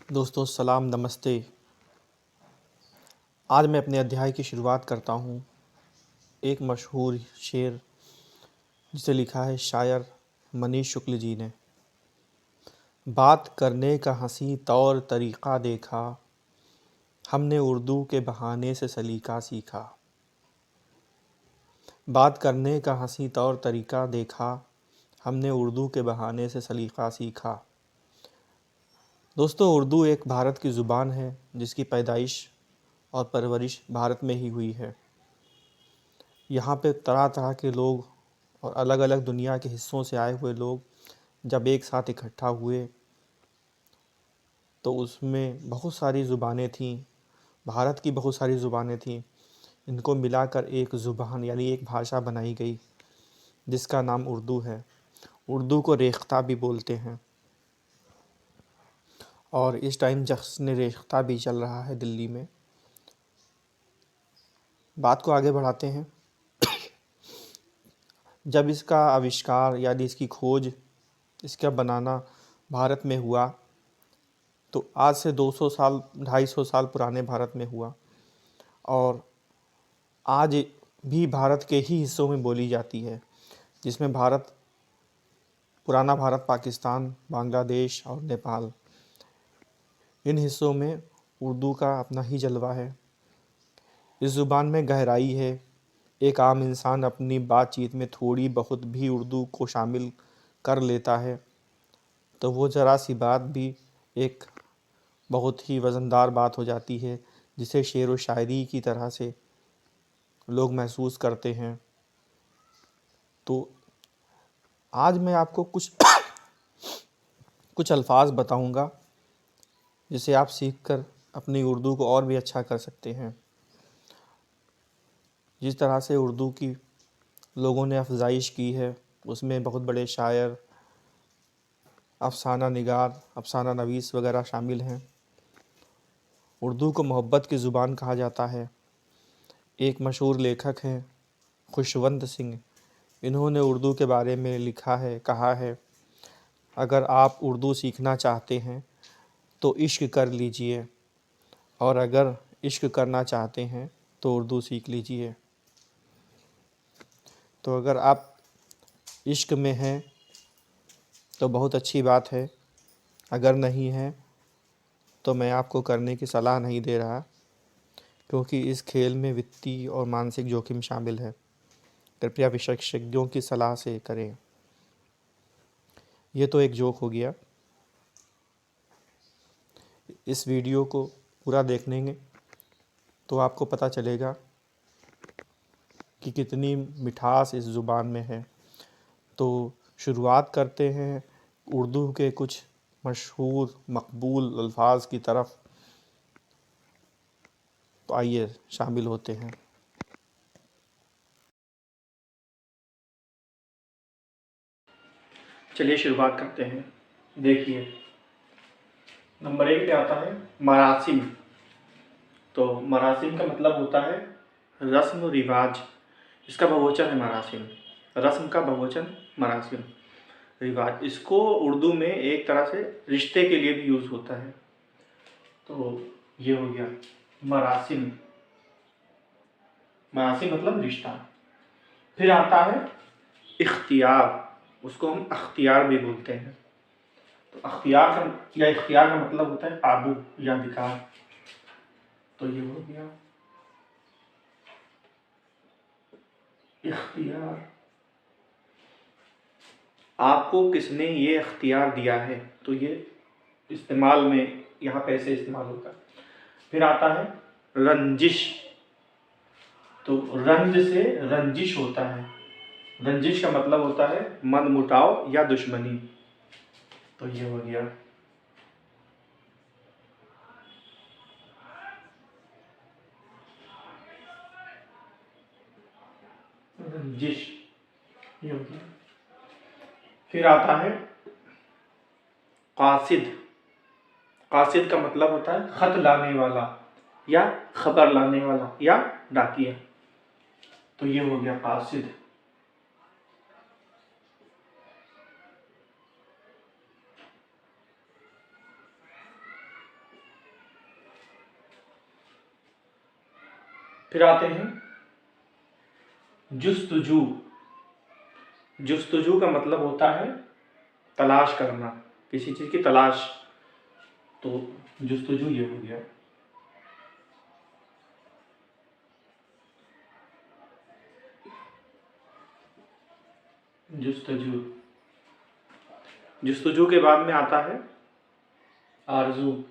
दोस्तों सलाम नमस्ते। आज मैं अपने अध्याय की शुरुआत करता हूँ एक मशहूर शेर जिसे लिखा है शायर मनीष शुक्ल जी ने। बात करने का हंसी तौर तरीक़ा देखा, हमने उर्दू के बहाने से सलीका सीखा। बात करने का हंसी तौर तरीक़ा देखा, हमने उर्दू के बहाने से सलीका सीखा। दोस्तों, उर्दू एक भारत की ज़ुबान है जिसकी पैदाइश और परवरिश भारत में ही हुई है। यहाँ पे तरह तरह के लोग और अलग अलग दुनिया के हिस्सों से आए हुए लोग जब एक साथ इकट्ठा हुए तो उसमें बहुत सारी ज़ुबानें थीं। भारत की बहुत सारी ज़ुबानें थीं। इनको मिलाकर एक ज़ुबान यानी एक भाषा बनाई गई जिसका नाम उर्दू है। उर्दू को रेख्ता भी बोलते हैं और इस टाइम जश्न रेख्ता भी चल रहा है दिल्ली में। बात को आगे बढ़ाते हैं। जब इसका आविष्कार यानी इसकी खोज, इसका बनाना भारत में हुआ तो आज से 200 साल 250 साल पुराने भारत में हुआ और आज भी भारत के ही हिस्सों में बोली जाती है, जिसमें पुराना भारत, पाकिस्तान, बांग्लादेश और नेपाल, इन हिस्सों में उर्दू का अपना ही जलवा है। इस ज़ुबान में गहराई है। एक आम इंसान अपनी बातचीत में थोड़ी बहुत भी उर्दू को शामिल कर लेता है तो वो ज़रा सी बात भी एक बहुत ही वज़नदार बात हो जाती है, जिसे शेर व शायरी की तरह से लोग महसूस करते हैं। तो आज मैं आपको कुछ अल्फाज बताऊंगा जिसे आप सीखकर अपनी उर्दू को और भी अच्छा कर सकते हैं। जिस तरह से उर्दू की लोगों ने अफजाइश की है, उसमें बहुत बड़े शायर, अफसाना निगार, अफसाना नवीस वगैरह शामिल हैं। उर्दू को मोहब्बत की ज़ुबान कहा जाता है। एक मशहूर लेखक हैं खुशवंत सिंह, इन्होंने उर्दू के बारे में लिखा है, कहा है, अगर आप उर्दू सीखना चाहते हैं तो इश्क कर लीजिए और अगर इश्क करना चाहते हैं तो उर्दू सीख लीजिए। तो अगर आप इश्क में हैं तो बहुत अच्छी बात है, अगर नहीं है तो मैं आपको करने की सलाह नहीं दे रहा, क्योंकि इस खेल में वित्तीय और मानसिक जोखिम शामिल है। कृपया विशेषज्ञों की सलाह से करें। ये तो एक जोक हो गया। इस वीडियो को पूरा देखेंगे तो आपको पता चलेगा कि कितनी मिठास इस ज़ुबान में है। तो शुरुआत करते हैं उर्दू के कुछ मशहूर मकबूल अल्फाज की तरफ। तो आइए शामिल होते हैं। चलिए शुरुआत करते हैं। देखिए, नंबर 1 पे आता है मरासिम। तो मरासिम का मतलब होता है रस्म रिवाज। इसका बहुवचन है मरासिम। रस्म का बहुवचन मरासिम, रिवाज। इसको उर्दू में एक तरह से रिश्ते के लिए भी यूज़ होता है। तो ये हो गया मरासिम। मरासिम मतलब रिश्ता। फिर आता है इख्तियार, उसको हम अख्तियार भी बोलते हैं। तो इख्तियार का मतलब होता है काबू या अधिकार। तो ये हो गया इख्तियार। आपको किसने ये इख्तियार दिया है, तो ये इस्तेमाल में यहाँ पे ऐसे इस्तेमाल होता है। फिर आता है रंजिश। तो रंज से रंजिश होता है। रंजिश का मतलब होता है मनमुटाव या दुश्मनी। तो ये हो गया रंजिश। ये हो गया। फिर आता है कासिद। कासिद का मतलब होता है खत लाने वाला या खबर लाने वाला या डाकिया। तो ये हो गया कासिद। फिर आते हैं जुस्तजू। जुस्तजू का मतलब होता है तलाश करना, किसी चीज की तलाश। तो जुस्तजू ये हो गया। जुस्तजू। जुस्तजू के बाद में आता है आरजू।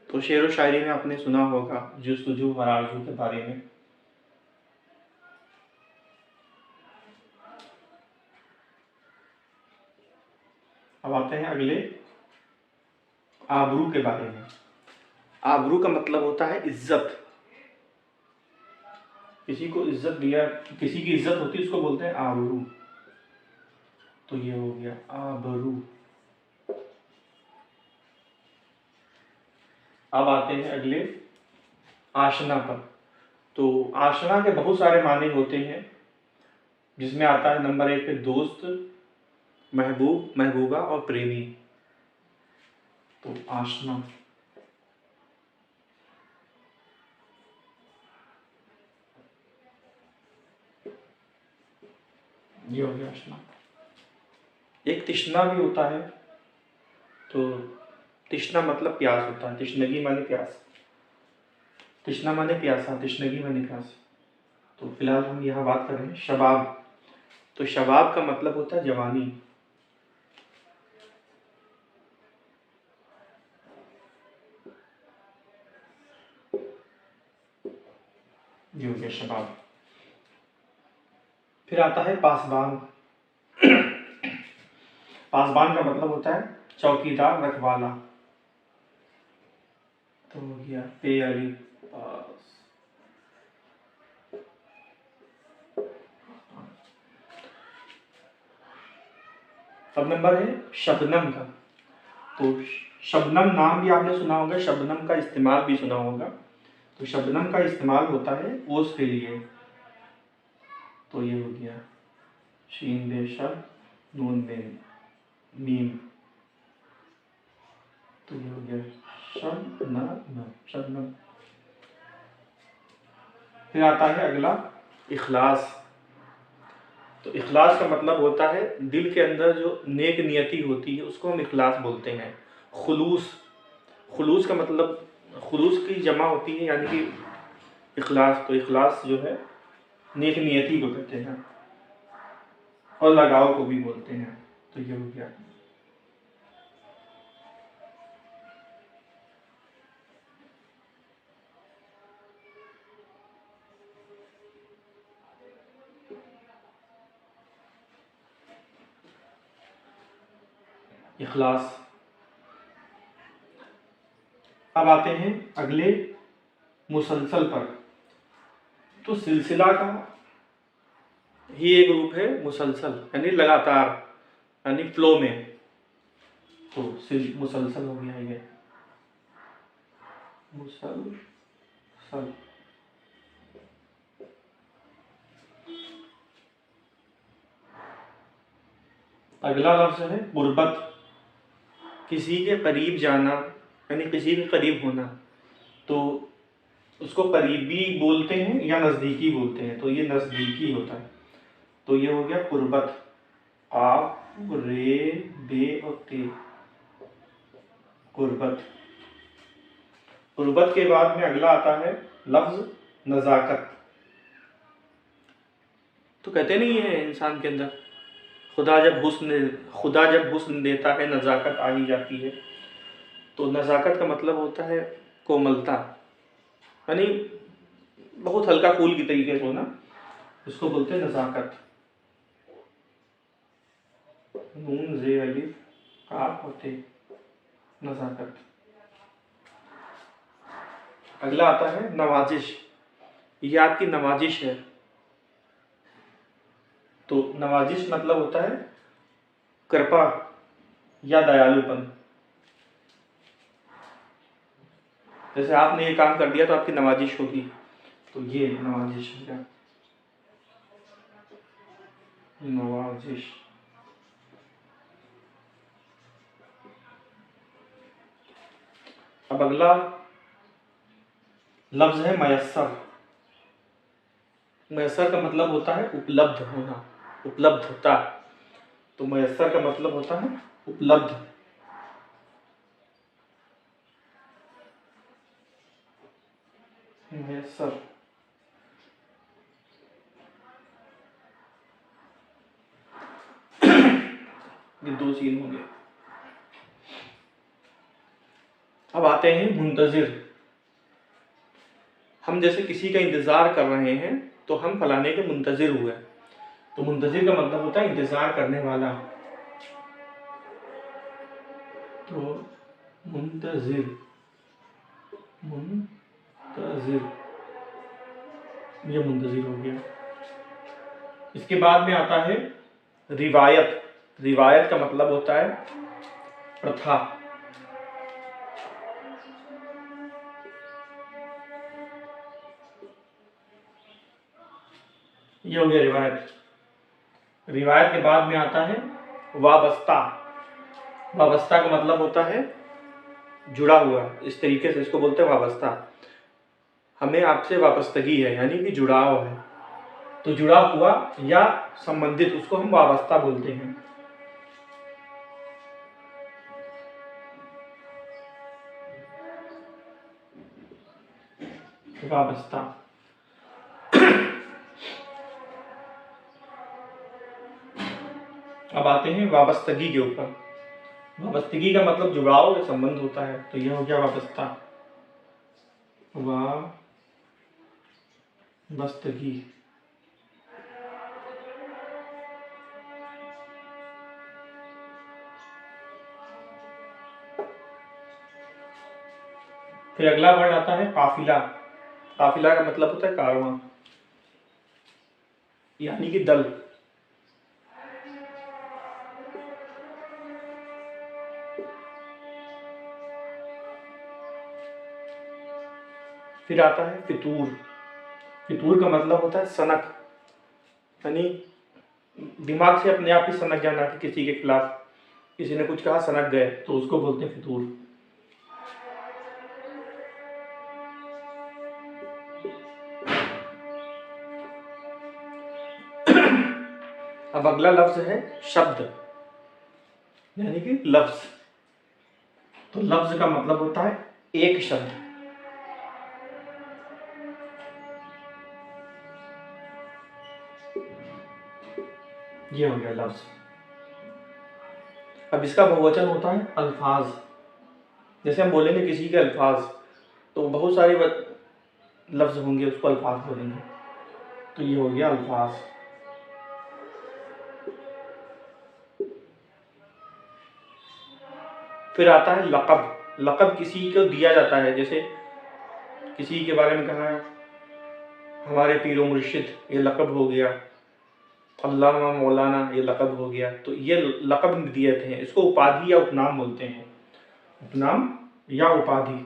तो शेर व शायरी में आपने सुना होगा जुस्तजू और आरजू के बारे में। अब आते हैं अगले आबरू के बारे में। आबरू का मतलब होता है इज्जत। किसी को इज्जत दिया, किसी की इज्जत होती है उसको बोलते हैं आबरू। तो ये हो गया आबरू। अब आते हैं अगले आशना पर। तो आशना के बहुत सारे माने होते हैं, जिसमें आता है नंबर 1 पे दोस्त, महबूब, महबूबा और प्रेमी। तो आशना। ये हो गया आशना। एक तिश्ना भी होता है। तो तिश्ना मतलब प्यास होता है। तिश्नगी माने प्यास। तिश्ना माने प्यासा, तिश्नगी माने प्यास। तो फिलहाल हम यहाँ बात कर रहे हैं शबाब। तो शबाब का मतलब होता है जवानी। ये हो गया शबाब। फिर आता है पासबान। पासबान का मतलब होता है चौकीदार, रखवाला। तो हो गया पे अली पास। अब नंबर है शबनम का। तो शबनम नाम भी आपने सुना होगा, शबनम का इस्तेमाल भी सुना होगा। तो शबनम का इस्तेमाल होता है ओस के लिए। तो ये हो गया शीन बे शब, नून बे मीम। तो ये हो गया शबनम, शबनम। फिर आता है अगला इखलास। तो इखलास का मतलब होता है दिल के अंदर जो नेक नियति होती है उसको हम इखलास बोलते हैं। खुलूस। खुलूस का मतलब, खुलूस की जमा होती है यानी कि इखलास। तो इखलास जो है नेक नियति को कहते हैं और लगाव को भी बोलते हैं। तो ये हो गया इखलास। अब आते हैं अगले मुसलसल पर। तो सिलसिला का ही एक रूप है मुसलसल, यानी लगातार, यानी फ्लो में। तो मुसलसल हो गया ये मुसलसल। अगला लफ्ज है गुर्बत। किसी के करीब जाना, यानी किसी के करीब होना। तो उसको करीबी बोलते हैं या नज़दीकी बोलते हैं। तो ये नज़दीकी होता है। तो ये हो गया कुर्बत। आप रे बे और ते, कुर्बत। कुर्बत के बाद में अगला आता है लफ्ज नज़ाकत। तो कहते नहीं है इंसान के अंदर खुदा जब हुस्न देता है नज़ाकत आ ही जाती है। तो नज़ाकत का मतलब होता है कोमलता, यानी बहुत हल्का फूल की तरीके से होना, उसको बोलते हैं नज़ाकत। नून जे अलिफ काफ होते, नज़ाकत। अगला आता है नवाजिश। ये आपकी नवाजिश है। तो नवाजिश मतलब होता है कृपा या दयालुपन। जैसे आपने ये काम कर दिया तो आपकी नवाजिश होगी। तो ये नवाजिश हो गया। नवाजिश। अब अगला लफ्ज है मयस्सर। मयस्सर का मतलब होता है उपलब्ध होना, उपलब्धता। तो मयस्सर का मतलब होता है उपलब्ध। मयस्सर। ये दो सीन होंगे। अब आते हैं मुंतजिर। हम जैसे किसी का इंतजार कर रहे हैं तो हम फलाने के मुंतजिर हुए। तो मुंतजिर का मतलब होता है इंतजार करने वाला। तो मुंतजिर, मुंतजिर, ये मुंतजिर हो गया। इसके बाद में आता है रिवायत। रिवायत का मतलब होता है प्रथा। ये हो गया रिवायत। रिवायत के बाद में आता है वाबस्ता। वाबस्ता का मतलब होता है जुड़ा हुआ। इस तरीके से इसको बोलते हैं वाबस्ता। हमें आपसे वाबस्तगी है, यानी कि जुड़ाव है। तो जुड़ा हुआ या संबंधित, उसको हम वाबस्ता बोलते हैं। वाबस्ता। अब आते हैं वाबस्तगी के ऊपर। वाबस्तगी का मतलब जुड़ाव या संबंध होता है। तो यह हो गया वाबस्ता, वाबस्तगी। फिर अगला वर्ड आता है काफिला। काफिला का मतलब होता है कारवां, यानी कि दल। फिर आता है फितूर। फितूर का मतलब होता है सनक, यानी दिमाग से अपने आप ही सनक जाना कि किसी के खिलाफ किसी ने कुछ कहा, सनक गए, तो उसको बोलते हैं फितूर। अब अगला लफ्ज है शब्द, यानी कि लफ्ज। तो लफ्ज का मतलब होता है एक शब्द। ये हो गया लफ्ज। अब इसका बहुवचन होता है अल्फाज। जैसे हम बोलेंगे किसी के अल्फाज, तो बहुत सारे लफ्ज होंगे, उसको अल्फाज बोलेंगे। तो ये हो गया अल्फाज। फिर आता है लक़ब। लक़ब किसी को दिया जाता है, जैसे किसी के बारे में कहा है हमारे पीरो मुर्शिद, ये लक़ब हो गया। अल्लामा मौलाना, ये लक़ब हो गया। तो ये लक़ब दिए थे, इसको उपाधि या उपनाम बोलते हैं। उपनाम या उपाधि।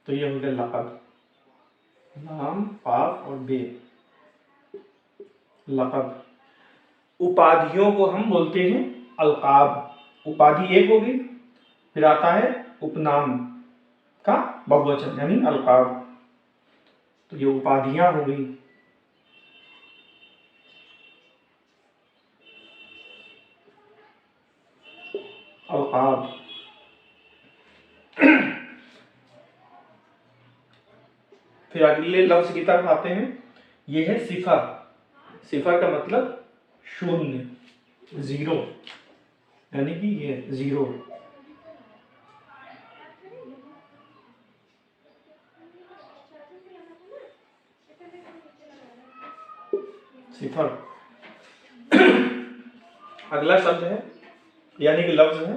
तो ये हो गया लक़ब। नाम, पाफ और बे, लक़ब। उपाधियों को हम बोलते हैं अलक़ाब। उपाधि एक होगी। फिर आता है उपनाम का बहुवचन, यानी अलक़ाब। तो ये उपाधियां हो गई। अलक़ाब। फिर अगले लफ्ज की तरफ आते हैं। ये है सिफर। सिफर का मतलब शून्य, जीरो, यानी कि ये जीरो। सिफर। अगला शब्द है, यानी कि लफ्ज है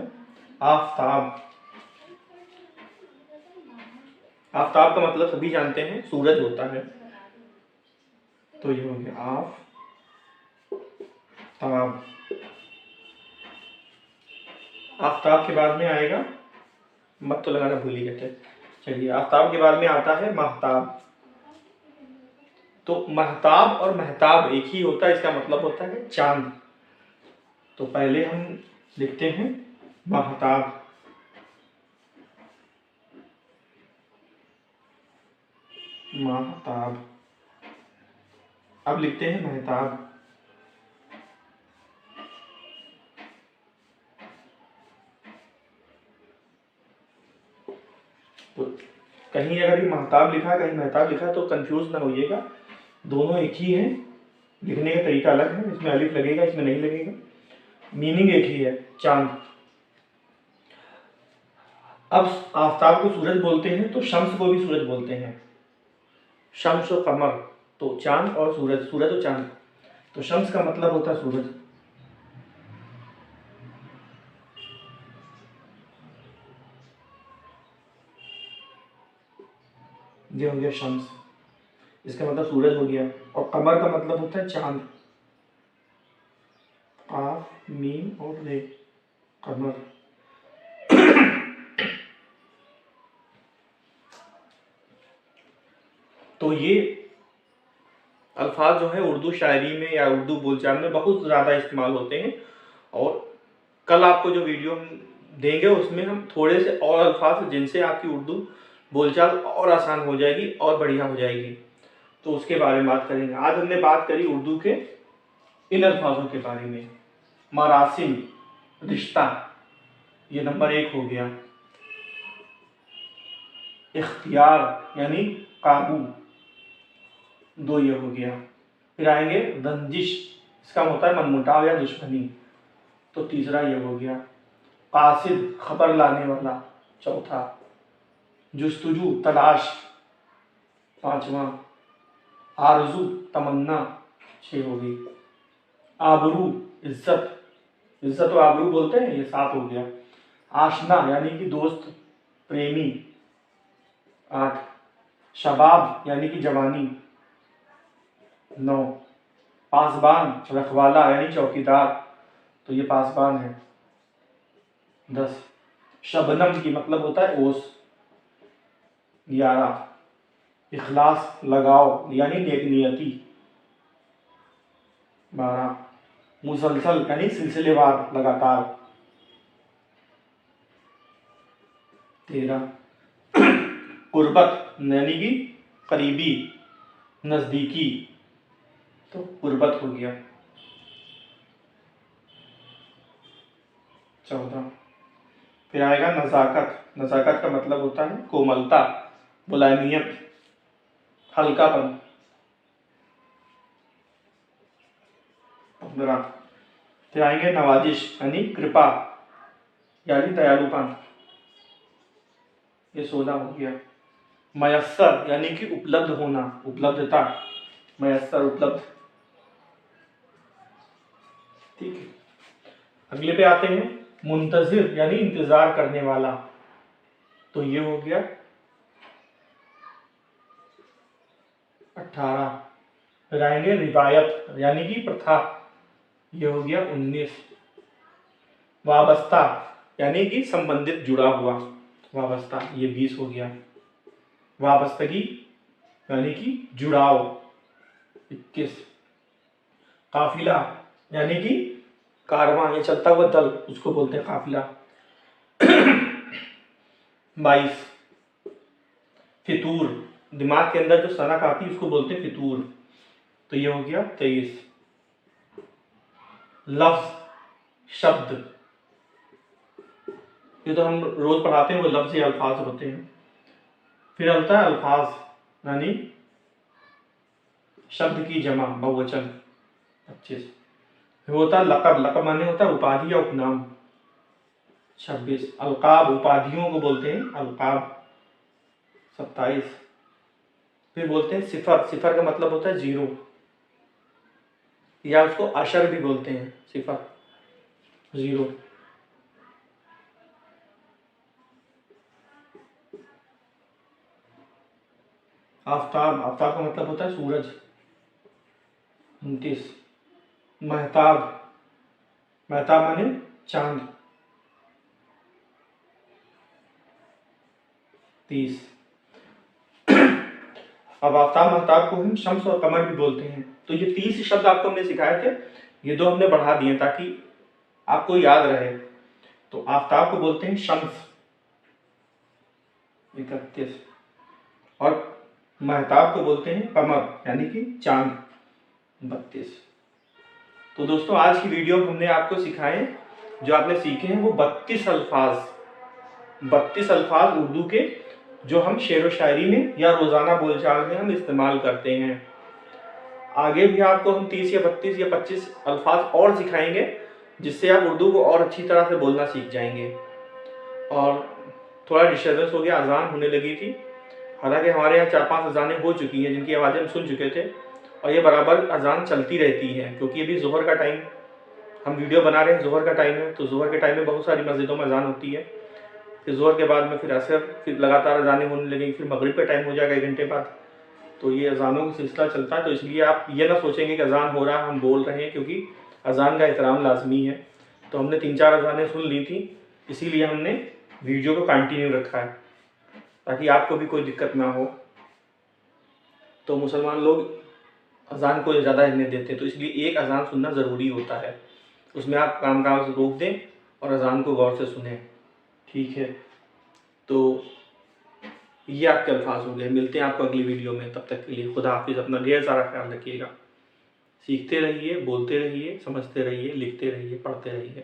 आफताब। आफताब का मतलब सभी जानते हैं, सूरज होता है। तो ये हो गया आफताब। आफताब के बाद में आएगा, मत तो लगाना भूल ही गए थे। चलिए, आफताब के बाद में आता है महताब। तो महताब और महताब एक ही होता है, इसका मतलब होता है चांद। तो पहले हम लिखते हैं महताब, महताब। अब लिखते हैं महताब। तो कहीं अगर ये महताब लिखा है, कहीं महताब लिखा है, तो कंफ्यूज ना होइएगा, दोनों एक ही हैं, लिखने का तरीका अलग है, इसमें अलिफ लगेगा, इसमें नहीं लगेगा, मीनिंग एक ही है, चांद। अब आफताब को सूरज बोलते हैं तो शम्स को भी सूरज बोलते हैं, शम्स और कमर, तो चांद और सूरज, सूरज और चांद। तो शम्स का मतलब होता है सूरज, ये हो गया शम्स, इसका मतलब सूरज हो गया। और कमर का मतलब होता है चांद, काफ मीम और रे, कमर। तो ये अल्फाज जो है उर्दू शायरी में या उर्दू बोलचाल में बहुत ज़्यादा इस्तेमाल होते हैं। और कल आपको जो वीडियो हम देंगे उसमें हम थोड़े से और अल्फाज जिनसे आपकी उर्दू बोलचाल और आसान हो जाएगी और बढ़िया हो जाएगी, तो उसके बारे में बात करेंगे। आज हमने बात करी उर्दू के इन अल्फाजों के बारे में। मरासिम, रिश्ता, ये नंबर 1 हो गया। इख्तियार यानी काबू, 2 ये हो गया। फिर आएंगे रंजिश, इसका होता है मनमुटाव या दुश्मनी, तो तीसरा ये हो गया। कासिद, खबर लाने वाला, चौथा। जुस्तुजू, तलाश, पांचवा। आरजू, तमन्ना, 6 हो गई। आबरू, इज्जत, इज्जत और आबरू बोलते हैं, ये 7 हो गया। आशना यानी कि दोस्त, प्रेमी, 8। शबाब यानी कि जवानी, 9। पासबान, रखवाला यानी चौकीदार, तो ये पासबान है, 10। शबनम की मतलब होता है ओस, 11। इखलास, लगाव यानी नेकनियती, 12। मुसलसल यानी सिलसिलेवार, लगातार, 13। कुर्बत यानी कि करीबी, नजदीकी, तो कुर्बत हो गया, 14। फिर आएगा नज़ाकत, नज़ाकत का मतलब होता है कोमलता, मुलायमियत, हल्कापन, 15। फिर आएंगे नवाजिश यानी कृपा यानी दयालुपन, ये 16 हो गया। मयस्सर यानी कि उपलब्ध होना, उपलब्धता, मयस्सर, उपलब्ध, ठीक है। अगले पे आते हैं मुंतजिर यानी इंतजार करने वाला, तो ये हो गया 18। फिर आएंगे रिवायत यानी कि प्रथा, ये हो गया 19। वाबस्ता यानी कि संबंधित, जुड़ा हुआ, वाबस्ता, ये 20 हो गया। वाबस्तगी यानी कि जुड़ाव, 21। काफिला यानी कि कारवां या चलता हुआ दल, उसको बोलते हैं काफिला, 22। फितूर, दिमाग के अंदर जो सनक आती है उसको बोलते हैं फितूर, तो ये हो गया 23। लफ्ज, शब्द, ये तो हम रोज पढ़ाते हैं, वो लफ्ज या अल्फाज होते हैं। फिर आता है अल्फाज यानी शब्द की जमा, बहुवचन, 25। फिर होता है लक़ब, लक़ब माने होता है उपाधि या उपनाम, 26। अलकाब, उपाधियों को बोलते हैं अलकाब, 27। फिर बोलते हैं सिफर, सिफर का मतलब होता है 0, या उसको अशर भी बोलते हैं, सिफर, 0। आफताब, आफताब का मतलब होता है सूरज, 29। महताब, महताब माने चांद, 30। अब आफ्ताब महताब को हम शम्स और कमर भी बोलते हैं। तो ये 30 शब्द आपको हमने सिखाए थे, ये 2 हमने बढ़ा दिए ताकि आपको याद रहे। तो आफ्ताब को बोलते हैं शम्स 31, और महताब को बोलते हैं कमर यानी कि चांद 32। तो दोस्तों आज की वीडियो में हमने आपको सिखाए, जो आपने सीखे हैं वो 32 अल्फाज उर्दू के, जो हम शेर व शायरी में या रोज़ाना बोलचाल में हम इस्तेमाल करते हैं। आगे भी आपको हम 30 या 32 या 25 अल्फाज और सिखाएंगे, जिससे आप उर्दू को और अच्छी तरह से बोलना सीख जाएंगे। और थोड़ा डिस्टर्बेंस हो गया, अजान होने लगी थी। हालांकि हमारे यहाँ 4-5 अजानें हो चुकी हैं जिनकी आवाज़ें हम सुन चुके थे, और ये बराबर अजान चलती रहती है, क्योंकि अभी ज़ोहर का टाइम हम वीडियो बना रहे हैं, ज़ोहर का टाइम है। तो ज़ोहर के टाइम में बहुत सारी मस्जिदों में अजान होती है, फिर ज़ोहर के बाद में फिर असर, फिर लगातार अजानें होने लगेंगी, फिर मगरिब का टाइम हो जाएगा 1 घंटे बाद। तो ये अजानों का सिलसिला चलता है। तो इसलिए आप ये ना सोचेंगे कि अजान हो रहा है हम बोल रहे हैं, क्योंकि अजान का एहतराम लाजमी है। तो हमने 3-4 अजानें सुन ली थी, इसीलिए हमने वीडियो को कंटिन्यू रखा है ताकि आपको भी कोई दिक्कत ना हो। तो मुसलमान लोग अजान को ज़्यादा अहमियत देते हैं, तो इसलिए एक अजान सुनना ज़रूरी होता है। उसमें आप काम से रोक दें और अजान को गौर से सुनें, ठीक है। तो ये आपके अल्फाज हो गए। मिलते हैं आपको अगली वीडियो में, तब तक के लिए खुदा हाफिज़। अपना ढेर सारा ख्याल रखिएगा। सीखते रहिए, बोलते रहिए, समझते रहिए, लिखते रहिए, पढ़ते रहिए।